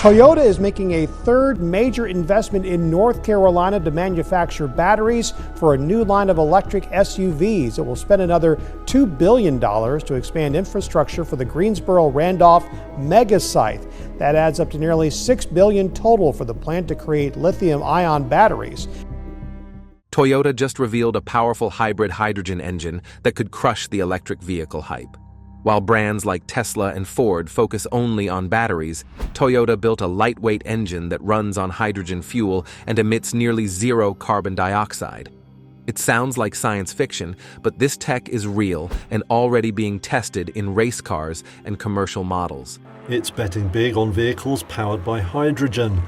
Toyota is making a third major investment in North Carolina to manufacture batteries for a new line of electric SUVs. It will spend another $2 billion to expand infrastructure for the Greensboro-Randolph mega site. That adds up to nearly $6 billion total for the plant to create lithium-ion batteries. Toyota just revealed a powerful hybrid hydrogen engine that could crush the electric vehicle hype. While brands like Tesla and Ford focus only on batteries, Toyota built a lightweight engine that runs on hydrogen fuel and emits nearly zero carbon dioxide. It sounds like science fiction, but this tech is real and already being tested in race cars and commercial models. It's betting big on vehicles powered by hydrogen.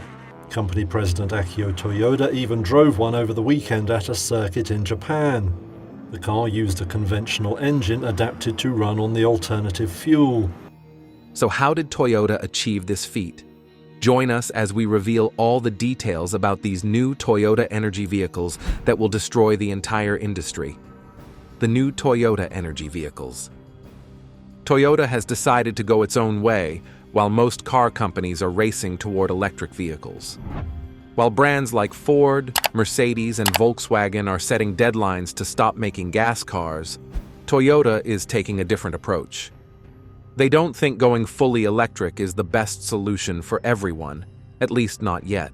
Company president Akio Toyoda even drove one over the weekend at a circuit in Japan. The car used a conventional engine adapted to run on the alternative fuel. So how did Toyota achieve this feat? Join us as we reveal all the details about these new Toyota energy vehicles that will destroy the entire industry. The new Toyota energy vehicles. Toyota has decided to go its own way, while most car companies are racing toward electric vehicles. While brands like Ford, Mercedes, and Volkswagen are setting deadlines to stop making gas cars, Toyota is taking a different approach. They don't think going fully electric is the best solution for everyone, at least not yet.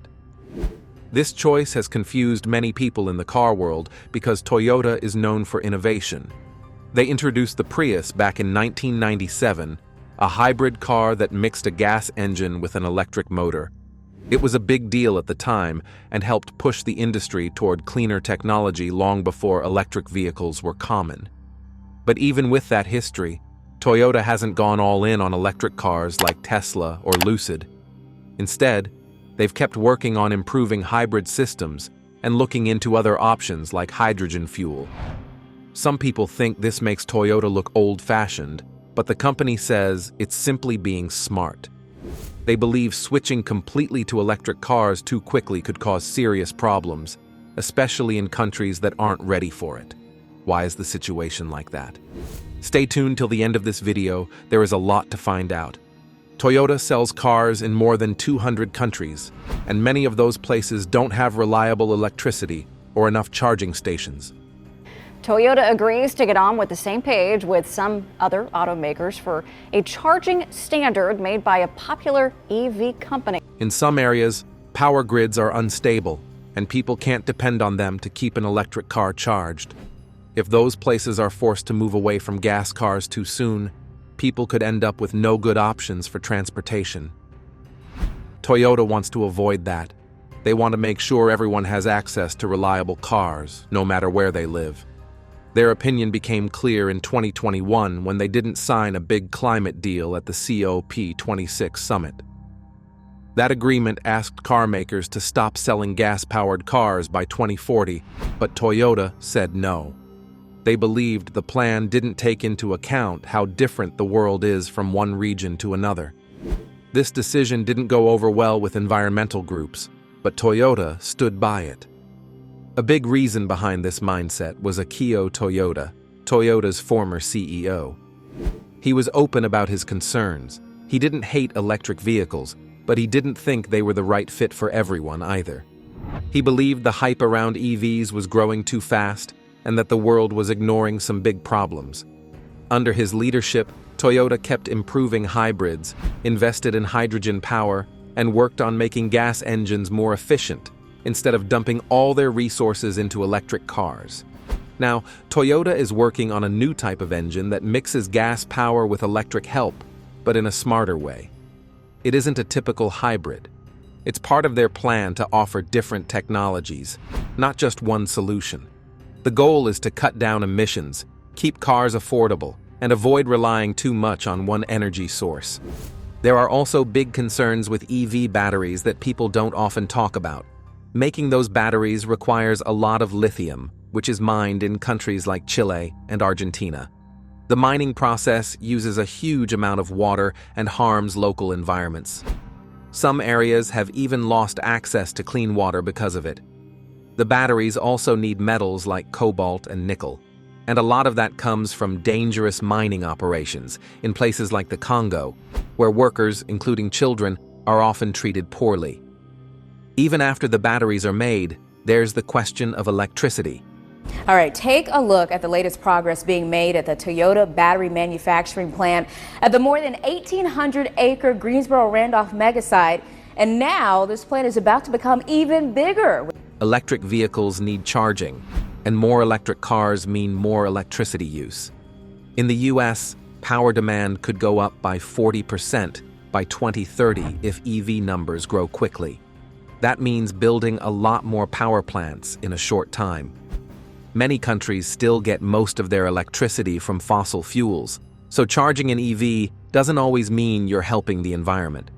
This choice has confused many people in the car world because Toyota is known for innovation. They introduced the Prius back in 1997, a hybrid car that mixed a gas engine with an electric motor. It was a big deal at the time and helped push the industry toward cleaner technology long before electric vehicles were common. But even with that history, Toyota hasn't gone all in on electric cars like Tesla or Lucid. Instead, they've kept working on improving hybrid systems and looking into other options like hydrogen fuel. Some people think this makes Toyota look old-fashioned, but the company says it's simply being smart. They believe switching completely to electric cars too quickly could cause serious problems, especially in countries that aren't ready for it. Why is the situation like that? Stay tuned till the end of this video, there is a lot to find out. Toyota sells cars in more than 200 countries, and many of those places don't have reliable electricity or enough charging stations. Toyota agrees to get on with the same page with some other automakers for a charging standard made by a popular EV company. In some areas, power grids are unstable, and people can't depend on them to keep an electric car charged. If those places are forced to move away from gas cars too soon, people could end up with no good options for transportation. Toyota wants to avoid that. They want to make sure everyone has access to reliable cars, no matter where they live. Their opinion became clear in 2021 when they didn't sign a big climate deal at the COP26 summit. That agreement asked car makers to stop selling gas-powered cars by 2040, but Toyota said no. They believed the plan didn't take into account how different the world is from one region to another. This decision didn't go over well with environmental groups, but Toyota stood by it. A big reason behind this mindset was Akio Toyoda, Toyota's former CEO. He was open about his concerns. He didn't hate electric vehicles, but he didn't think they were the right fit for everyone either. He believed the hype around EVs was growing too fast and that the world was ignoring some big problems. Under his leadership, Toyota kept improving hybrids, invested in hydrogen power, and worked on making gas engines more efficient, instead of dumping all their resources into electric cars. Now, Toyota is working on a new type of engine that mixes gas power with electric help, but in a smarter way. It isn't a typical hybrid. It's part of their plan to offer different technologies, not just one solution. The goal is to cut down emissions, keep cars affordable, and avoid relying too much on one energy source. There are also big concerns with EV batteries that people don't often talk about. Making those batteries requires a lot of lithium, which is mined in countries like Chile and Argentina. The mining process uses a huge amount of water and harms local environments. Some areas have even lost access to clean water because of it. The batteries also need metals like cobalt and nickel, and a lot of that comes from dangerous mining operations in places like the Congo, where workers, including children, are often treated poorly. Even after the batteries are made, there's the question of electricity. All right, take a look at the latest progress being made at the Toyota battery manufacturing plant at the more than 1,800-acre Greensboro-Randolph megasite. And now this plant is about to become even bigger. Electric vehicles need charging, and more electric cars mean more electricity use. In the U.S., power demand could go up by 40% by 2030 if EV numbers grow quickly. That means building a lot more power plants in a short time. Many countries still get most of their electricity from fossil fuels, so charging an EV doesn't always mean you're helping the environment.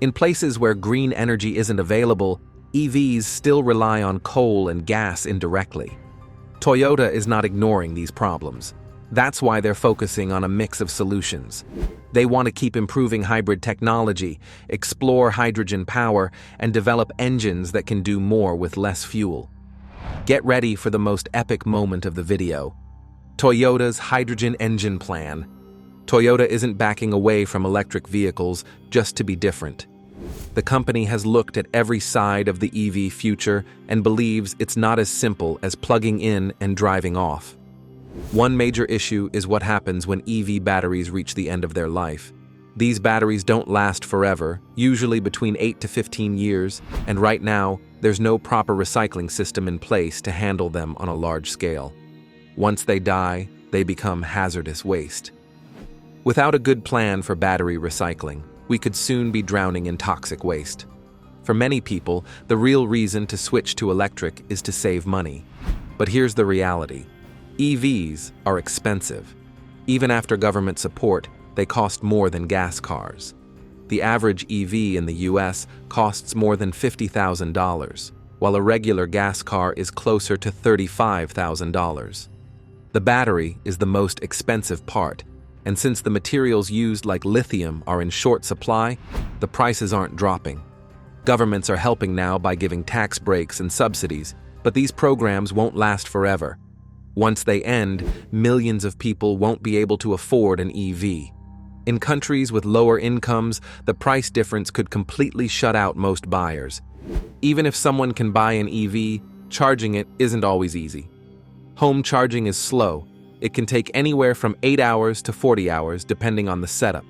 In places where green energy isn't available, EVs still rely on coal and gas indirectly. Toyota is not ignoring these problems. That's why they're focusing on a mix of solutions. They want to keep improving hybrid technology, explore hydrogen power, and develop engines that can do more with less fuel. Get ready for the most epic moment of the video. Toyota's hydrogen engine plan. Toyota isn't backing away from electric vehicles just to be different. The company has looked at every side of the EV future and believes it's not as simple as plugging in and driving off. One major issue is what happens when EV batteries reach the end of their life. These batteries don't last forever, usually between 8 to 15 years, and right now, there's no proper recycling system in place to handle them on a large scale. Once they die, they become hazardous waste. Without a good plan for battery recycling, we could soon be drowning in toxic waste. For many people, the real reason to switch to electric is to save money. But here's the reality. EVs are expensive. Even after government support, they cost more than gas cars. The average EV in the US costs more than $50,000, while a regular gas car is closer to $35,000. The battery is the most expensive part, and since the materials used like lithium are in short supply, the prices aren't dropping. Governments are helping now by giving tax breaks and subsidies, but these programs won't last forever. Once they end, millions of people won't be able to afford an EV. In countries with lower incomes, the price difference could completely shut out most buyers. Even if someone can buy an EV, charging it isn't always easy. Home charging is slow. It can take anywhere from 8 hours to 40 hours depending on the setup.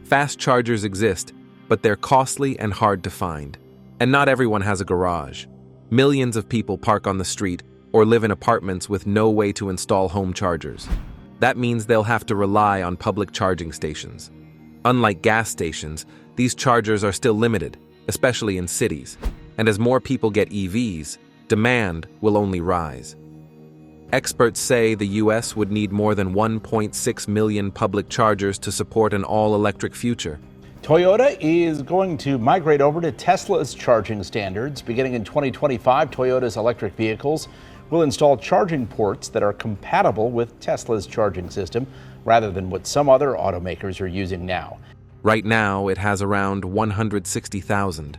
Fast chargers exist, but they're costly and hard to find. And not everyone has a garage. Millions of people park on the street or live in apartments with no way to install home chargers. That means they'll have to rely on public charging stations. Unlike gas stations, these chargers are still limited, especially in cities. And as more people get EVs, demand will only rise. Experts say the US would need more than 1.6 million public chargers to support an all-electric future. Toyota is going to migrate over to Tesla's charging standards. Beginning in 2025, Toyota's electric vehicles will install charging ports that are compatible with Tesla's charging system, rather than what some other automakers are using now. Right now, it has around 160,000.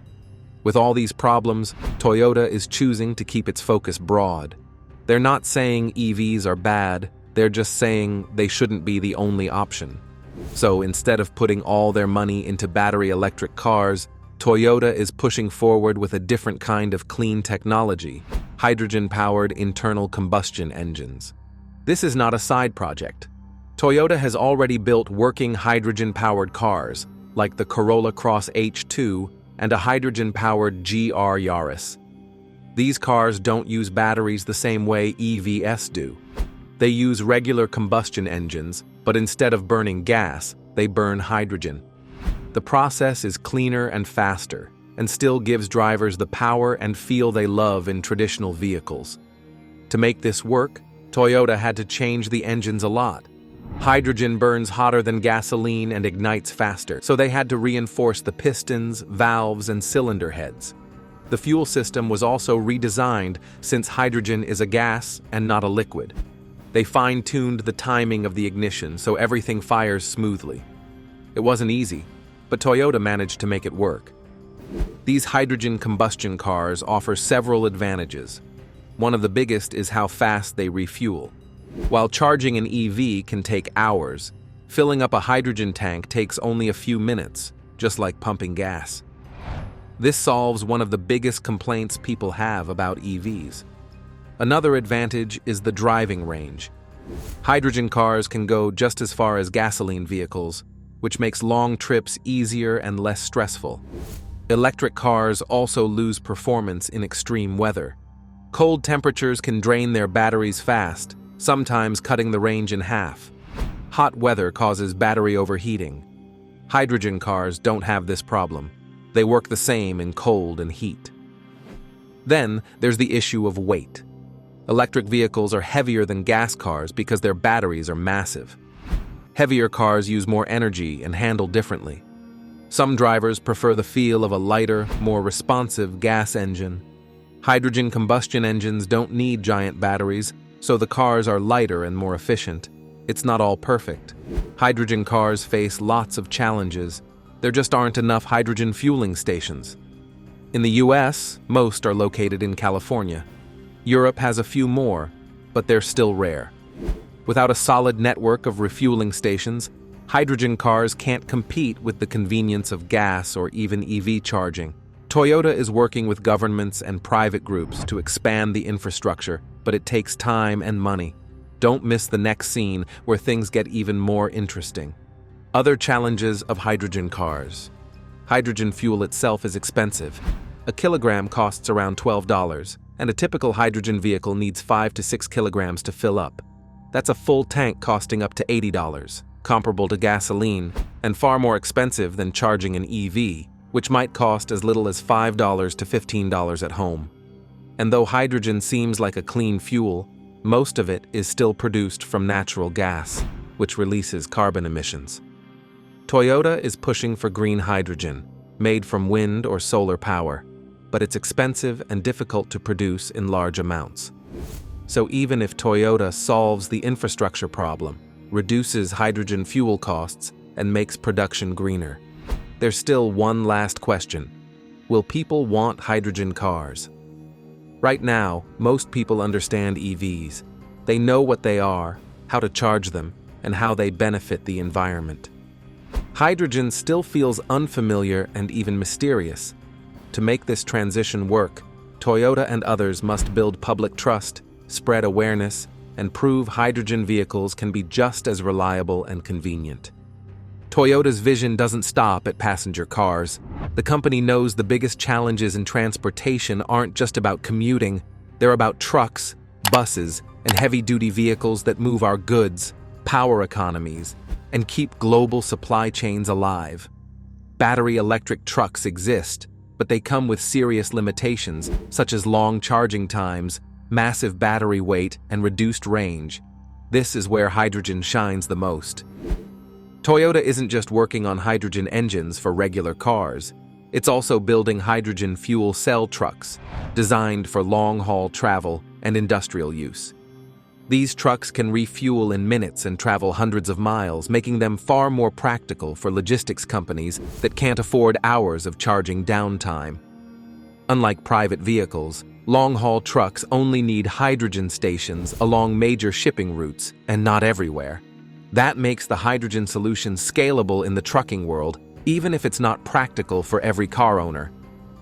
With all these problems, Toyota is choosing to keep its focus broad. They're not saying EVs are bad, they're just saying they shouldn't be the only option. So instead of putting all their money into battery electric cars, Toyota is pushing forward with a different kind of clean technology, hydrogen-powered internal combustion engines. This is not a side project. Toyota has already built working hydrogen-powered cars, like the Corolla Cross H2 and a hydrogen-powered GR Yaris. These cars don't use batteries the same way EVs do. They use regular combustion engines, but instead of burning gas, they burn hydrogen. The process is cleaner and faster, and still gives drivers the power and feel they love in traditional vehicles. To make this work, Toyota had to change the engines a lot. Hydrogen burns hotter than gasoline and ignites faster, so they had to reinforce the pistons, valves, and cylinder heads. The fuel system was also redesigned since hydrogen is a gas and not a liquid. They fine-tuned the timing of the ignition so everything fires smoothly. It wasn't easy, but Toyota managed to make it work. These hydrogen combustion cars offer several advantages. One of the biggest is how fast they refuel. While charging an EV can take hours, filling up a hydrogen tank takes only a few minutes, just like pumping gas. This solves one of the biggest complaints people have about EVs. Another advantage is the driving range. Hydrogen cars can go just as far as gasoline vehicles, which makes long trips easier and less stressful. Electric cars also lose performance in extreme weather. Cold temperatures can drain their batteries fast, sometimes cutting the range in half. Hot weather causes battery overheating. Hydrogen cars don't have this problem. They work the same in cold and heat. Then there's the issue of weight. Electric vehicles are heavier than gas cars because their batteries are massive. Heavier cars use more energy and handle differently. Some drivers prefer the feel of a lighter, more responsive gas engine. Hydrogen combustion engines don't need giant batteries, so the cars are lighter and more efficient. It's not all perfect. Hydrogen cars face lots of challenges. There just aren't enough hydrogen fueling stations. In the US, most are located in California. Europe has a few more, but they're still rare. Without a solid network of refueling stations, hydrogen cars can't compete with the convenience of gas or even EV charging. Toyota is working with governments and private groups to expand the infrastructure, but it takes time and money. Don't miss the next scene where things get even more interesting. Other challenges of hydrogen cars. Hydrogen fuel itself is expensive. A kilogram costs around $12, and a typical hydrogen vehicle needs 5 to 6 kilograms to fill up. That's a full tank costing up to $80, comparable to gasoline, and far more expensive than charging an EV, which might cost as little as $5 to $15 at home. And though hydrogen seems like a clean fuel, most of it is still produced from natural gas, which releases carbon emissions. Toyota is pushing for green hydrogen, made from wind or solar power, but it's expensive and difficult to produce in large amounts. So even if Toyota solves the infrastructure problem, reduces hydrogen fuel costs, and makes production greener, there's still one last question. Will people want hydrogen cars? Right now, most people understand EVs. They know what they are, how to charge them, and how they benefit the environment. Hydrogen still feels unfamiliar and even mysterious. To make this transition work, Toyota and others must build public trust, spread awareness, and prove hydrogen vehicles can be just as reliable and convenient. Toyota's vision doesn't stop at passenger cars. The company knows the biggest challenges in transportation aren't just about commuting, they're about trucks, buses, and heavy-duty vehicles that move our goods, power economies, and keep global supply chains alive. Battery electric trucks exist, but they come with serious limitations, such as long charging times, massive battery weight, and reduced range. This is where hydrogen shines the most. Toyota isn't just working on hydrogen engines for regular cars. It's also building hydrogen fuel cell trucks, designed for long-haul travel and industrial use. These trucks can refuel in minutes and travel hundreds of miles, making them far more practical for logistics companies that can't afford hours of charging downtime. Unlike private vehicles, long-haul trucks only need hydrogen stations along major shipping routes and not everywhere. That makes the hydrogen solution scalable in the trucking world, even if it's not practical for every car owner.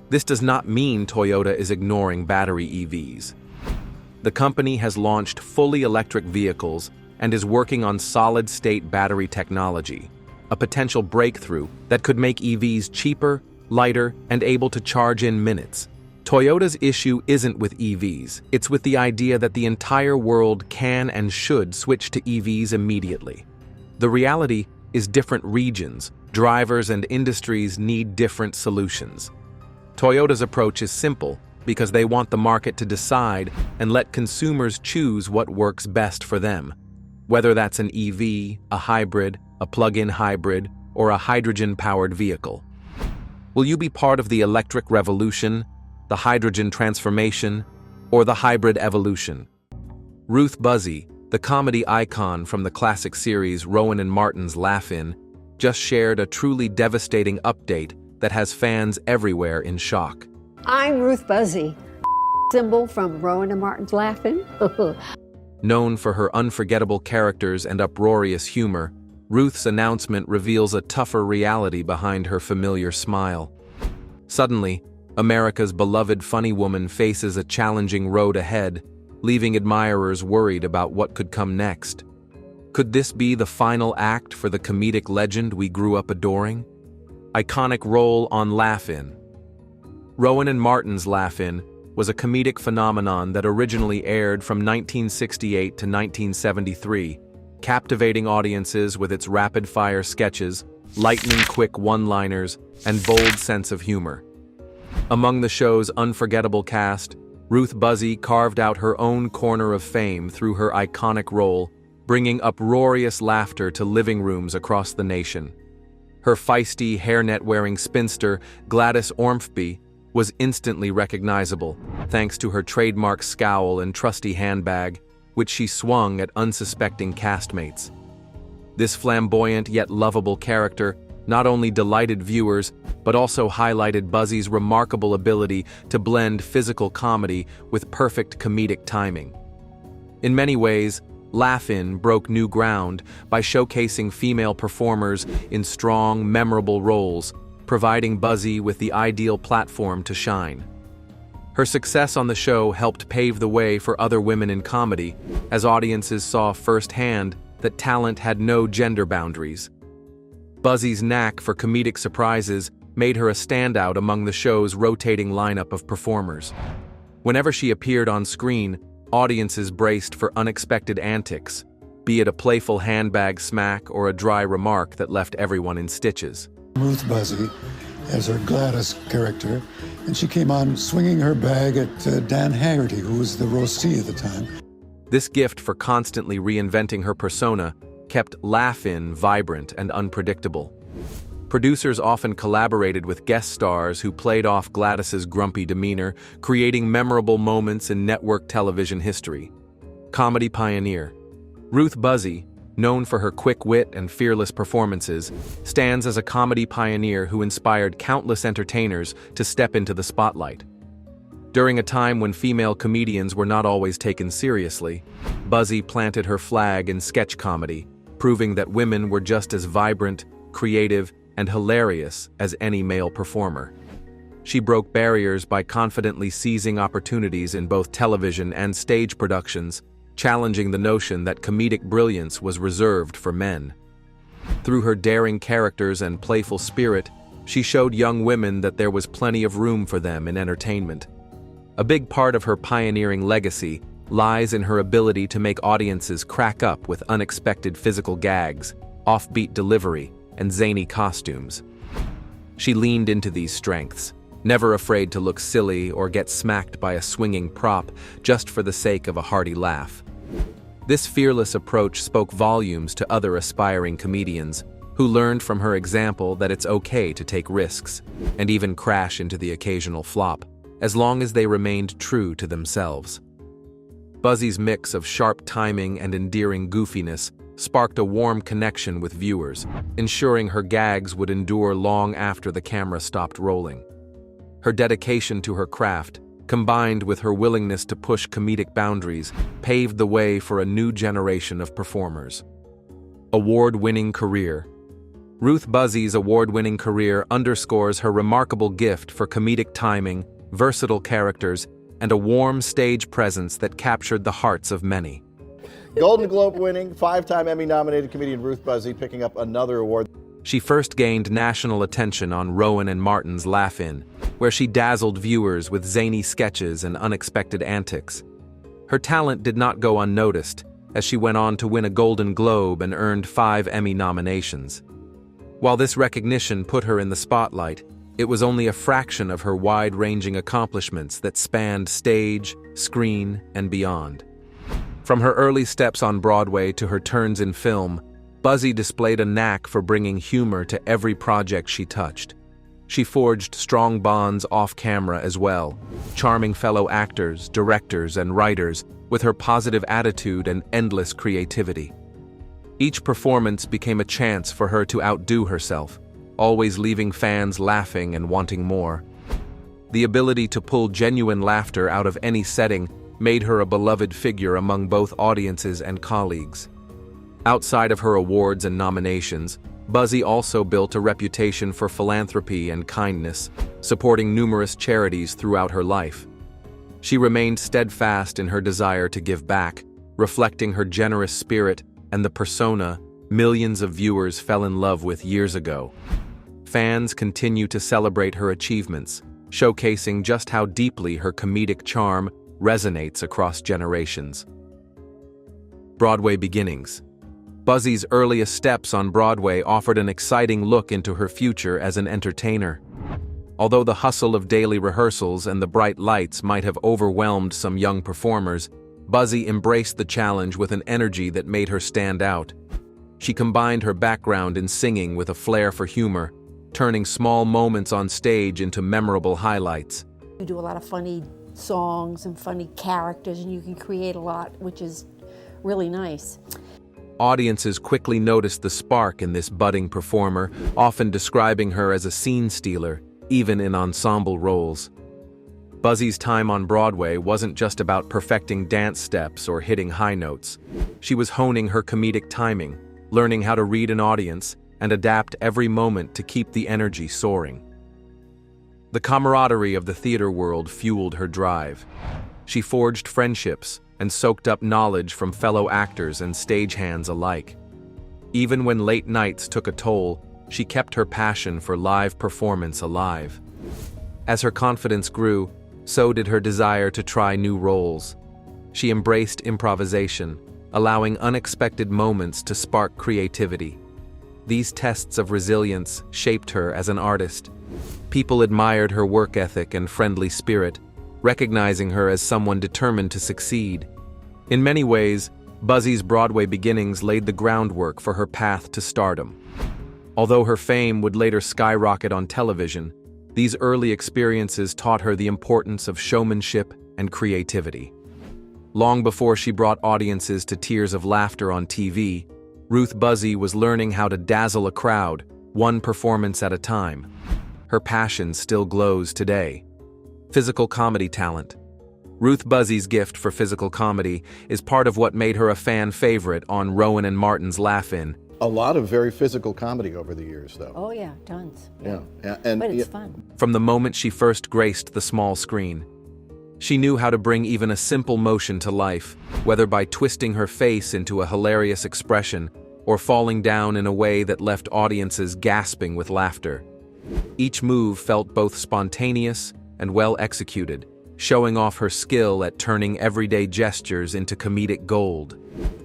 This does not mean Toyota is ignoring battery EVs. The company has launched fully electric vehicles and is working on solid-state battery technology, a potential breakthrough that could make EVs cheaper, lighter, and able to charge in minutes. Toyota's issue isn't with EVs, it's with the idea that the entire world can and should switch to EVs immediately. The reality is different regions, drivers, and industries need different solutions. Toyota's approach is simple because they want the market to decide and let consumers choose what works best for them, whether that's an EV, a hybrid, a plug-in hybrid, or a hydrogen-powered vehicle. Will you be part of the electric revolution, the hydrogen transformation, or the hybrid evolution? Ruth Buzzy, the comedy icon from the classic series Rowan and Martin's Laugh-In, just shared a truly devastating update that has fans everywhere in shock. I'm Ruth Buzzy, symbol from Rowan and Martin's Laugh-In. Known for her unforgettable characters and uproarious humor, Ruth's announcement reveals a tougher reality behind her familiar smile. Suddenly, America's beloved funny woman faces a challenging road ahead, leaving admirers worried about what could come next. Could this be the final act for the comedic legend we grew up adoring? Iconic role on Laugh-In. Rowan and Martin's Laugh-In was a comedic phenomenon that originally aired from 1968 to 1973, captivating audiences with its rapid-fire sketches, lightning-quick one-liners, and bold sense of humor. Among the show's unforgettable cast, Ruth Buzzy carved out her own corner of fame through her iconic role, bringing uproarious laughter to living rooms across the nation. Her feisty, hairnet-wearing spinster, Gladys Ormsby, was instantly recognizable, thanks to her trademark scowl and trusty handbag, which she swung at unsuspecting castmates. This flamboyant yet lovable character not only delighted viewers, but also highlighted Buzzy's remarkable ability to blend physical comedy with perfect comedic timing. In many ways, Laugh-In broke new ground by showcasing female performers in strong, memorable roles, providing Buzzy with the ideal platform to shine. Her success on the show helped pave the way for other women in comedy, as audiences saw firsthand that talent had no gender boundaries. Buzzy's knack for comedic surprises made her a standout among the show's rotating lineup of performers. Whenever she appeared on screen, audiences braced for unexpected antics, be it a playful handbag smack or a dry remark that left everyone in stitches. Ruth Buzzy as her Gladys character, and she came on swinging her bag at Dan Haggerty, who was the roastee at the time. This gift for constantly reinventing her persona kept Laugh-In vibrant and unpredictable. Producers often collaborated with guest stars who played off Gladys's grumpy demeanor, creating memorable moments in network television history. Comedy pioneer Ruth Buzzy, known for her quick wit and fearless performances, stands as a comedy pioneer who inspired countless entertainers to step into the spotlight. During a time when female comedians were not always taken seriously, Buzzy planted her flag in sketch comedy, proving that women were just as vibrant, creative, and hilarious as any male performer. She broke barriers by confidently seizing opportunities in both television and stage productions, challenging the notion that comedic brilliance was reserved for men. Through her daring characters and playful spirit, she showed young women that there was plenty of room for them in entertainment. A big part of her pioneering legacy lies in her ability to make audiences crack up with unexpected physical gags, offbeat delivery, and zany costumes. She leaned into these strengths, never afraid to look silly or get smacked by a swinging prop just for the sake of a hearty laugh. This fearless approach spoke volumes to other aspiring comedians who learned from her example that it's okay to take risks and even crash into the occasional flop, as long as they remained true to themselves. Buzzy's mix of sharp timing and endearing goofiness sparked a warm connection with viewers, ensuring her gags would endure long after the camera stopped rolling. Her dedication to her craft, combined with her willingness to push comedic boundaries, paved the way for a new generation of performers. Award-winning career. Ruth Buzzy's award-winning career underscores her remarkable gift for comedic timing, versatile characters, and a warm stage presence that captured the hearts of many. Golden Globe winning, 5-time Emmy-nominated comedian Ruth Buzzy picking up another award. She first gained national attention on Rowan and Martin's Laugh-In, where she dazzled viewers with zany sketches and unexpected antics. Her talent did not go unnoticed, as she went on to win a Golden Globe and earned 5 Emmy nominations. While this recognition put her in the spotlight, it was only a fraction of her wide-ranging accomplishments that spanned stage, screen, and beyond. From her early steps on Broadway to her turns in film, Buzzy displayed a knack for bringing humor to every project she touched. She forged strong bonds off-camera as well, charming fellow actors, directors, and writers with her positive attitude and endless creativity. Each performance became a chance for her to outdo herself, always leaving fans laughing and wanting more. The ability to pull genuine laughter out of any setting made her a beloved figure among both audiences and colleagues. Outside of her awards and nominations, Buzzy also built a reputation for philanthropy and kindness, supporting numerous charities throughout her life. She remained steadfast in her desire to give back, reflecting her generous spirit and the persona millions of viewers fell in love with years ago. Fans continue to celebrate her achievements, showcasing just how deeply her comedic charm resonates across generations. Broadway beginnings. Buzzy's earliest steps on Broadway offered an exciting look into her future as an entertainer. Although the hustle of daily rehearsals and the bright lights might have overwhelmed some young performers, Buzzy embraced the challenge with an energy that made her stand out. She combined her background in singing with a flair for humor, turning small moments on stage into memorable highlights. You do a lot of funny songs and funny characters, and you can create a lot, which is really nice. Audiences quickly noticed the spark in this budding performer, often describing her as a scene stealer, even in ensemble roles. Buzzy's time on Broadway wasn't just about perfecting dance steps or hitting high notes. She was honing her comedic timing, learning how to read an audience and adapt every moment to keep the energy soaring. The camaraderie of the theater world fueled her drive. She forged friendships and soaked up knowledge from fellow actors and stagehands alike. Even when late nights took a toll, she kept her passion for live performance alive. As her confidence grew, so did her desire to try new roles. She embraced improvisation, allowing unexpected moments to spark creativity. These tests of resilience shaped her as an artist. People admired her work ethic and friendly spirit, recognizing her as someone determined to succeed. In many ways, Buzzy's Broadway beginnings laid the groundwork for her path to stardom. Although her fame would later skyrocket on television, these early experiences taught her the importance of showmanship and creativity. Long before she brought audiences to tears of laughter on TV, Ruth Buzzy was learning how to dazzle a crowd, one performance at a time. Her passion still glows today. Physical comedy talent. Ruth Buzzy's gift for physical comedy is part of what made her a fan favorite on Rowan and Martin's Laugh-In. A lot of very physical comedy over the years, though. Oh yeah, tons. Yeah. But it's fun. From the moment she first graced the small screen, she knew how to bring even a simple motion to life, whether by twisting her face into a hilarious expression or falling down in a way that left audiences gasping with laughter. Each move felt both spontaneous and well executed, showing off her skill at turning everyday gestures into comedic gold.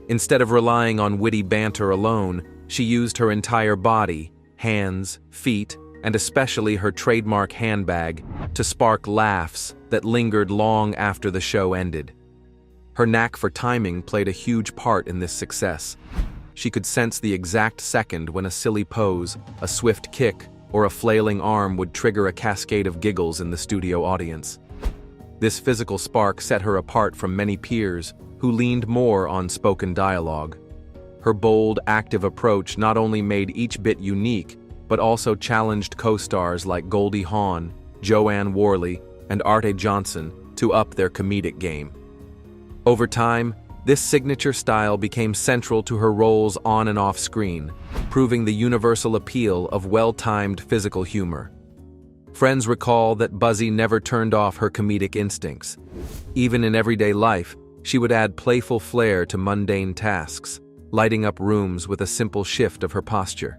Instead of relying on witty banter alone, she used her entire body, hands, feet, and especially her trademark handbag to spark laughs that lingered long after the show ended. Her knack for timing played a huge part in this success. She could sense the exact second when a silly pose, a swift kick, or a flailing arm would trigger a cascade of giggles in the studio audience. This physical spark set her apart from many peers who leaned more on spoken dialogue. Her bold, active approach not only made each bit unique, but also challenged co-stars like Goldie Hawn, Joanne Worley, and Arte Johnson to up their comedic game. Over time, this signature style became central to her roles on and off screen, proving the universal appeal of well-timed physical humor. Friends recall that Buzzy never turned off her comedic instincts. Even in everyday life, she would add playful flair to mundane tasks, lighting up rooms with a simple shift of her posture.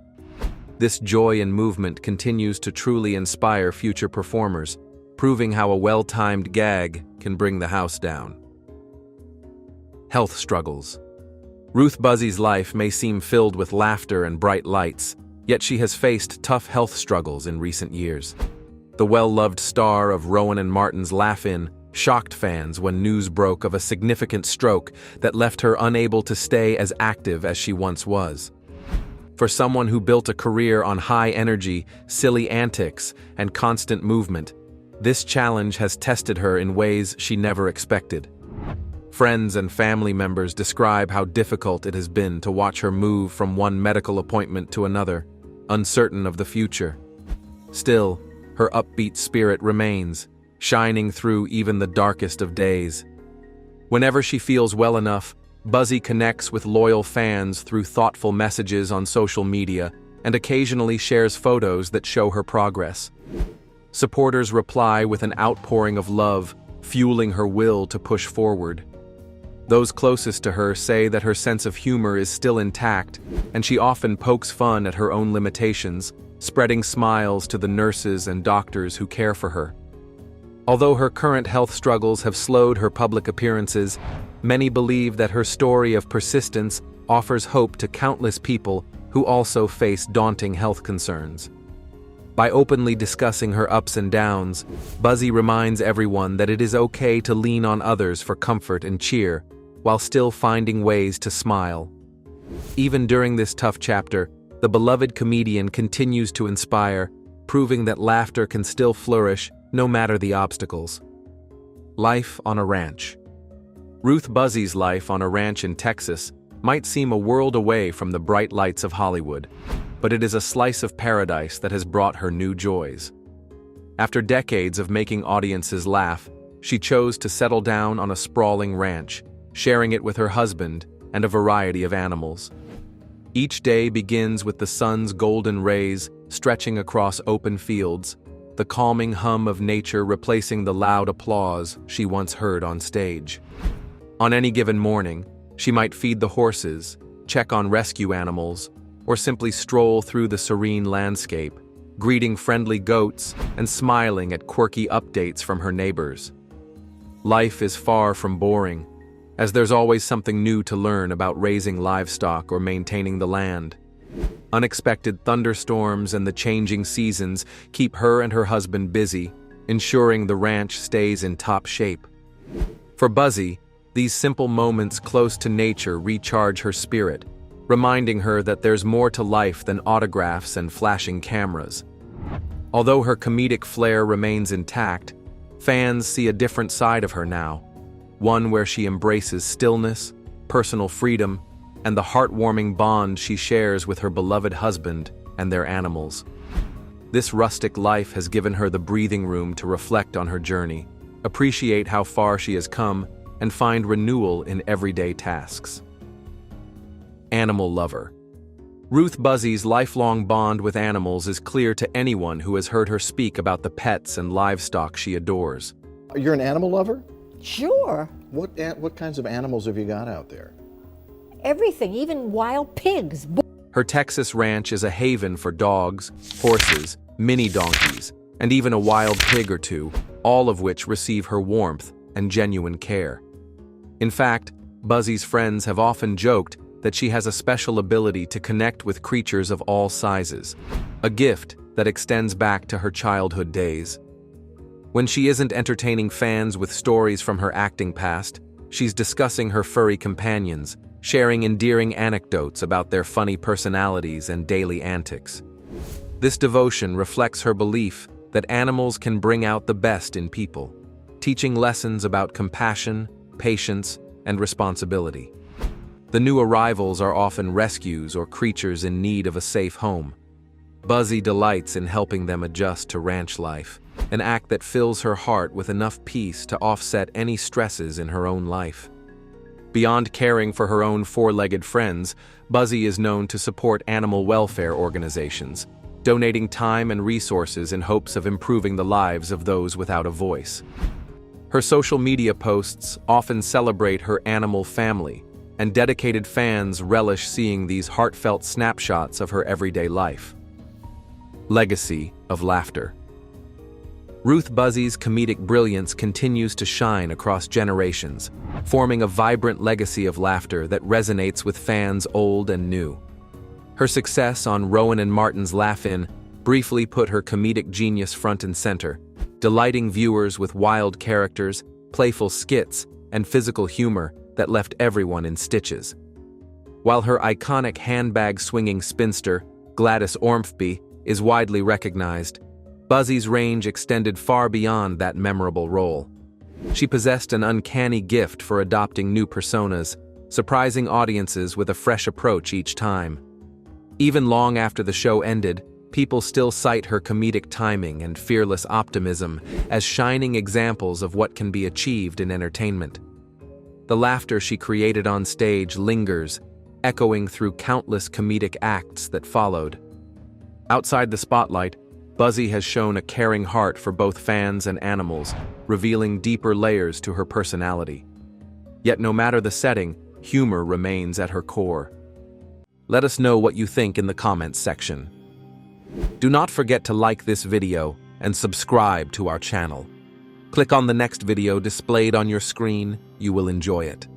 This joy in movement continues to truly inspire future performers, proving how a well-timed gag can bring the house down. Health struggles. Ruth Buzzy's life may seem filled with laughter and bright lights, yet she has faced tough health struggles in recent years. The well-loved star of Rowan and Martin's Laugh-In shocked fans when news broke of a significant stroke that left her unable to stay as active as she once was. For someone who built a career on high energy, silly antics, and constant movement, this challenge has tested her in ways she never expected. Friends and family members describe how difficult it has been to watch her move from one medical appointment to another, uncertain of the future. Still, her upbeat spirit remains, shining through even the darkest of days. Whenever she feels well enough, Buzzy connects with loyal fans through thoughtful messages on social media and occasionally shares photos that show her progress. Supporters reply with an outpouring of love, fueling her will to push forward. Those closest to her say that her sense of humor is still intact, and she often pokes fun at her own limitations, spreading smiles to the nurses and doctors who care for her. Although her current health struggles have slowed her public appearances, many believe that her story of persistence offers hope to countless people who also face daunting health concerns. By openly discussing her ups and downs, Buzzy reminds everyone that it is okay to lean on others for comfort and cheer, while still finding ways to smile. Even during this tough chapter, the beloved comedian continues to inspire, proving that laughter can still flourish no matter the obstacles. Life on a ranch. Ruth Buzzy's life on a ranch in Texas might seem a world away from the bright lights of Hollywood, but it is a slice of paradise that has brought her new joys. After decades of making audiences laugh, she chose to settle down on a sprawling ranch, sharing it with her husband and a variety of animals. Each day begins with the sun's golden rays stretching across open fields, the calming hum of nature replacing the loud applause she once heard on stage. On any given morning, she might feed the horses, check on rescue animals, or simply stroll through the serene landscape, greeting friendly goats and smiling at quirky updates from her neighbors. Life is far from boring, as there's always something new to learn about raising livestock or maintaining the land. Unexpected thunderstorms and the changing seasons keep her and her husband busy, ensuring the ranch stays in top shape. For Buzzy, these simple moments close to nature recharge her spirit, reminding her that there's more to life than autographs and flashing cameras. Although her comedic flair remains intact, fans see a different side of her now, one where she embraces stillness, personal freedom, and the heartwarming bond she shares with her beloved husband and their animals. This rustic life has given her the breathing room to reflect on her journey, appreciate how far she has come, and find renewal in everyday tasks. Animal lover. Ruth Buzzy's lifelong bond with animals is clear to anyone who has heard her speak about the pets and livestock she adores. You're an animal lover? Sure. What kinds of animals have you got out there? Everything, even wild pigs. Her Texas ranch is a haven for dogs, horses, mini donkeys, and even a wild pig or two, all of which receive her warmth and genuine care. In fact, Buzzy's friends have often joked that she has a special ability to connect with creatures of all sizes, a gift that extends back to her childhood days. When she isn't entertaining fans with stories from her acting past, she's discussing her furry companions, sharing endearing anecdotes about their funny personalities and daily antics. This devotion reflects her belief that animals can bring out the best in people, teaching lessons about compassion, patience, and responsibility. The new arrivals are often rescues or creatures in need of a safe home. Buzzy delights in helping them adjust to ranch life, an act that fills her heart with enough peace to offset any stresses in her own life. Beyond caring for her own four-legged friends, Buzzy is known to support animal welfare organizations, donating time and resources in hopes of improving the lives of those without a voice. Her social media posts often celebrate her animal family, and dedicated fans relish seeing these heartfelt snapshots of her everyday life. Legacy of laughter. Ruth Buzzy's comedic brilliance continues to shine across generations, forming a vibrant legacy of laughter that resonates with fans old and new. Her success on Rowan and Martin's Laugh-In briefly put her comedic genius front and center, delighting viewers with wild characters, playful skits, and physical humor that left everyone in stitches. While her iconic handbag-swinging spinster, Gladys Ormsby, is widely recognized, Buzzy's range extended far beyond that memorable role. She possessed an uncanny gift for adopting new personas, surprising audiences with a fresh approach each time. Even long after the show ended, people still cite her comedic timing and fearless optimism as shining examples of what can be achieved in entertainment. The laughter she created on stage lingers, echoing through countless comedic acts that followed. Outside the spotlight, Buzzy has shown a caring heart for both fans and animals, revealing deeper layers to her personality. Yet no matter the setting, humor remains at her core. Let us know what you think in the comments section. Do not forget to like this video and subscribe to our channel. Click on the next video displayed on your screen. You will enjoy it.